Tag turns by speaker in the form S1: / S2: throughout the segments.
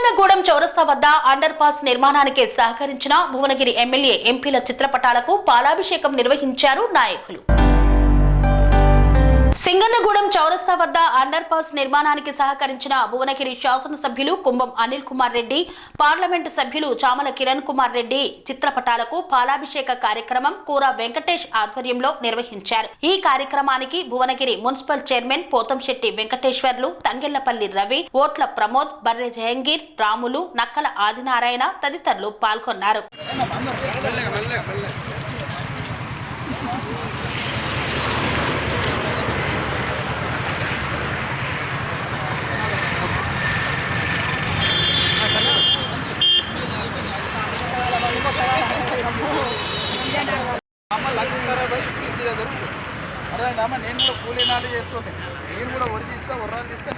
S1: సింగన్నగూడెం చౌరస్తా వద్ద under pass నిర్మాణానికి సహకరించిన భువనగిరి ఎమ్మెల్యే ఎంపీల చిత్రపటాలకు పాలాభిషేకం నిర్వహించారు నాయకులు. సింగన్నగూడెం చౌరస్తా వద్ద అండర్ పాస్ నిర్మాణానికి సహకరించిన భువనగిరి శాసనసభ్యులు కుంభం అనిల్ కుమార్ రెడ్డి, పార్లమెంటు సభ్యులు చామల కిరణ్ కుమార్ రెడ్డి చిత్రపటాలకు పాలాభిషేక కార్యక్రమం కూర వెంకటేష్ ఆధ్వర్యంలో నిర్వహించారు. ఈ కార్యక్రమానికి భువనగిరి మున్సిపల్ చైర్మన్ పోతంశెట్టి వెంకటేశ్వర్లు, తంగెళ్లపల్లి రవి, ఓట్ల ప్రమోద్, బర్రె జహంగీర్, రాములు, నక్కల ఆదినారాయణ తదితరులు పాల్గొన్నారు.
S2: నేను కూడా కూలీ నాలు చేస్తుంటే నేను కూడా ఒరి తీస్తా ఉర్రాలు తీస్తే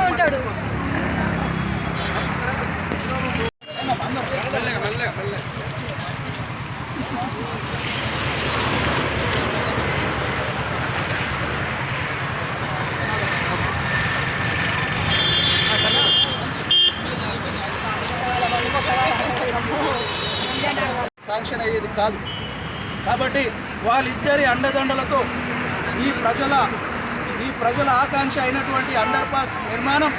S2: ఉంటాడు. శాంక్షన్ అయ్యేది కాదు. కాబట్టి వాళ్ళిద్దరి అండదండలతో ఈ ప్రజల ఆకాంక్ష అయినటువంటి అండర్ పాస్ నిర్మాణం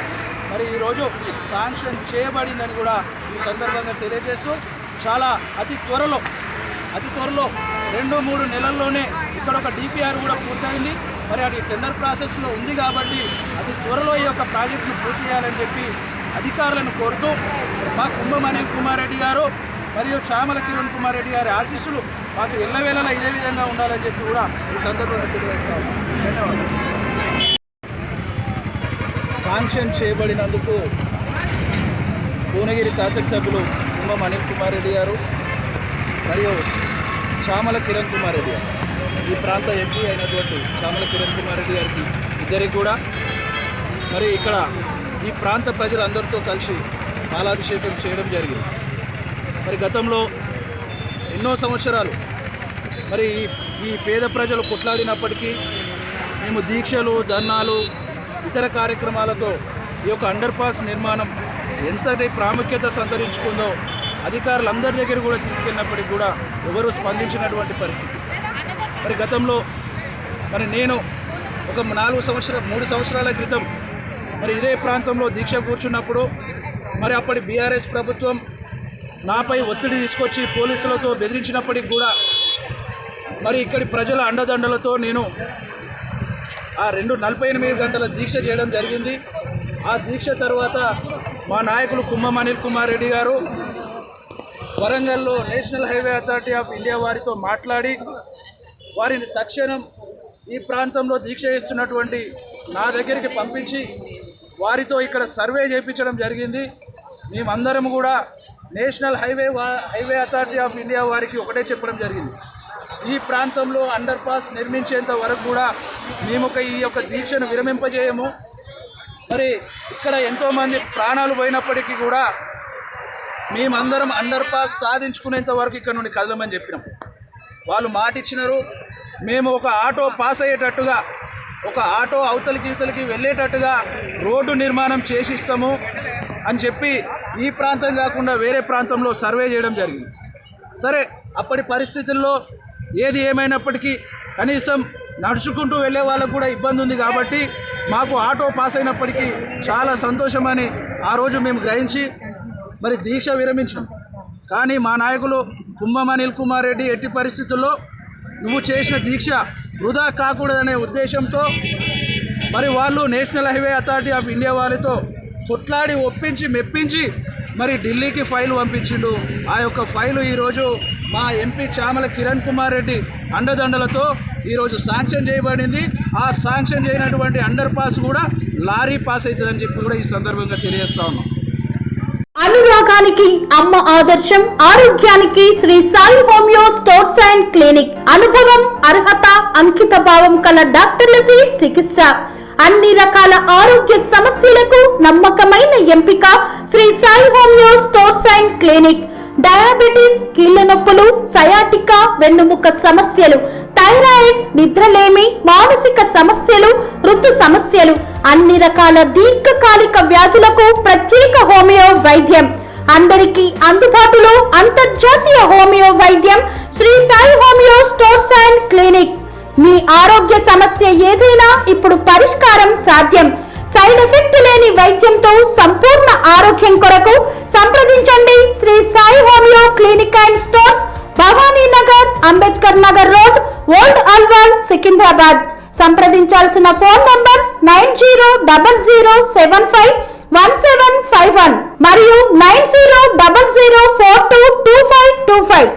S2: మరి ఈరోజు శాంక్షన్ చేయబడిందని కూడా ఈ సందర్భంగా తెలియజేస్తూ చాలా అతి త్వరలో 2-3 నెలల్లోనే ఇక్కడ ఒక డిపిఆర్ కూడా పూర్తయింది. మరి అది టెండర్ ప్రాసెస్లో ఉంది కాబట్టి అతి త్వరలో ఈ యొక్క ప్రాజెక్టును పూర్తి చేయాలని చెప్పి అధికారులను కోరుతూ మా కుంభం అనిల్ కుమార్ రెడ్డి గారు మరియు చామల కిరణ్ కుమార్ రెడ్డి గారి ఆశీస్సులు మాకు ఎల్లవేళలా ఇదే విధంగా ఉండాలని చెప్పి కూడా ఈ సందర్భంగా తెలియజేస్తాం. ధన్యవాదాలు. శాంక్షన్ చేయబడినందుకు భువనగిరి శాసనసభ్యులు కుంభం అనిల్ కుమార్ రెడ్డి గారు మరియు చామల కిరణ్ కుమార్ రెడ్డి గారు, ఈ ప్రాంత ఎంపీ అయినటువంటి చామల కిరణ్ కుమార్ రెడ్డి గారికి ఇద్దరికి కూడా మరి ఇక్కడ ఈ ప్రాంత ప్రజలందరితో కలిసి పాలాభిషేకం చేయడం జరిగింది. మరి గతంలో ఎన్నో సంవత్సరాలు మరి ఈ పేద ప్రజలు కొట్లాడినప్పటికీ మేము దీక్షలు, ధర్నాలు, ఇతర కార్యక్రమాలతో ఈ యొక్క అండర్ పాస్ నిర్మాణం ఎంతటి ప్రాముఖ్యత సంతరించుకుందో అధికారులందరి దగ్గర కూడా తీసుకెళ్ళినప్పటికీ కూడా ఎవరూ స్పందించినటువంటి పరిస్థితి. మరి గతంలో మరి నేను ఒక 3 సంవత్సరాల క్రితం మరి ఇదే ప్రాంతంలో దీక్ష కూర్చున్నప్పుడు మరి అప్పటి బీఆర్ఎస్ ప్రభుత్వం నాపై ఒత్తిడి తీసుకొచ్చి పోలీసులతో బెదిరించినప్పటికి కూడా మరి ఇక్కడి ప్రజల అండదండలతో నేను ఆ 48 గంటల దీక్ష చేయడం జరిగింది. ఆ దీక్ష తర్వాత మా నాయకులు కుంభం అనిల్ కుమార్ రెడ్డి గారు వరంగల్లో national highway authority of India వారితో మాట్లాడి వారిని తక్షణం ఈ ప్రాంతంలో దీక్ష చేస్తున్నటువంటి నా దగ్గరికి పంపించి వారితో ఇక్కడ సర్వే చేయించడం జరిగింది. మేమందరం కూడా national highway authority of India వారికి ఒకటే చెప్పడం జరిగింది, ఈ ప్రాంతంలో అండర్ పాస్ నిర్మించేంత వరకు కూడా మేము ఈ యొక్క దీక్షను విరమింపజేయము. మరి ఇక్కడ ఎంతోమంది ప్రాణాలు పోయినప్పటికీ కూడా మేమందరం అండర్ పాస్ సాధించుకునేంత వరకు ఇక్కడ నుండి కదలమని చెప్పినాం. వాళ్ళు మాట ఇచ్చినారు, మేము ఒక ఆటో పాస్ అయ్యేటట్టుగా, ఒక ఆటో అవతలికి వెళ్ళేటట్టుగా రోడ్డు నిర్మాణం చేసిస్తాము అని చెప్పి ఈ ప్రాంతం కాకుండా వేరే ప్రాంతంలో సర్వే చేయడం జరిగింది. సరే, అప్పటి పరిస్థితుల్లో ఏది ఏమైనప్పటికీ కనీసం నడుచుకుంటూ వెళ్ళే వాళ్ళకు కూడా ఇబ్బంది ఉంది కాబట్టి మాకు ఆటో పాస్ అయినప్పటికీ చాలా సంతోషమని ఆ రోజు మేము గ్రహించి మరి దీక్ష విరమించినాం. కానీ మా నాయకులు కుంభం అనిల్ కుమార్ రెడ్డి ఎట్టి పరిస్థితుల్లో నువ్వు చేసిన దీక్ష వృధా కాకూడదనే ఉద్దేశంతో మరి వాళ్ళు national highway authority of India వారితో కొట్లాడి ఒప్పించి మెప్పించి మరి ఢిల్లీకి ఫైల్ పంపించిండు. ఆ యొక్క ఫైలు ఈరోజు మా ఎంపీ చామల కిరణ్ కుమార్ రెడ్డి అండదండలతో ఈరోజు శాంక్షన్ చేయబడింది. ఆ శాంక్షన్ చేయనటువంటి అండర్ పాస్ కూడా లారీ పాస్ అవుతుందని చెప్పి కూడా ఈ సందర్భంగా తెలియజేస్తా ఉన్నాం.
S1: అనురాగానికి అమ్మ ఆదర్శం, ఆరోగ్యానికి Shri Sai homeo stores and clinic. అనుభవం, అర్హత, అంకిత భావం కల డాక్టర్లచే చికిత్స. అన్ని రకాల ఆరోగ్య సమస్యలకు నమ్మకమైన ఎంపిక Shri Sai homeo stores and clinic. Diabetes, కీళ్ల నొప్పులు, సయాటికా, వెన్నుముక్క సమస్యలు, థైరాయిడ్, నిద్రలేమి, మానసిక సమస్యలు, ఋతు సమస్యలు, అన్ని రకాల దీర్ఘకాలిక వ్యాధులకు ప్రత్యేక హోమియో వైద్యం. అందరికీ అందుబాటులో అంతర్జాతీయ హోమియో వైద్యం Sri Sai homeo stores and clinic. మీ ఆరోగ్య సమస్య ఏదైనా ఇప్పుడు పరిష్కారం సాధ్యం. సైడ్ ఎఫెక్ట్ లేని వైద్యంతో సంపూర్ణ ఆరోగ్యం కొరకు సంప్రదించండి Sri Sai homeo clinic and stores, Bhavani Nagar, Ambedkar Nagar road, old Alwal, Secunderabad. సంప్రదించాల్సిన ఫోన్ నంబర్స్ 9000751751 మరియు 9000422525.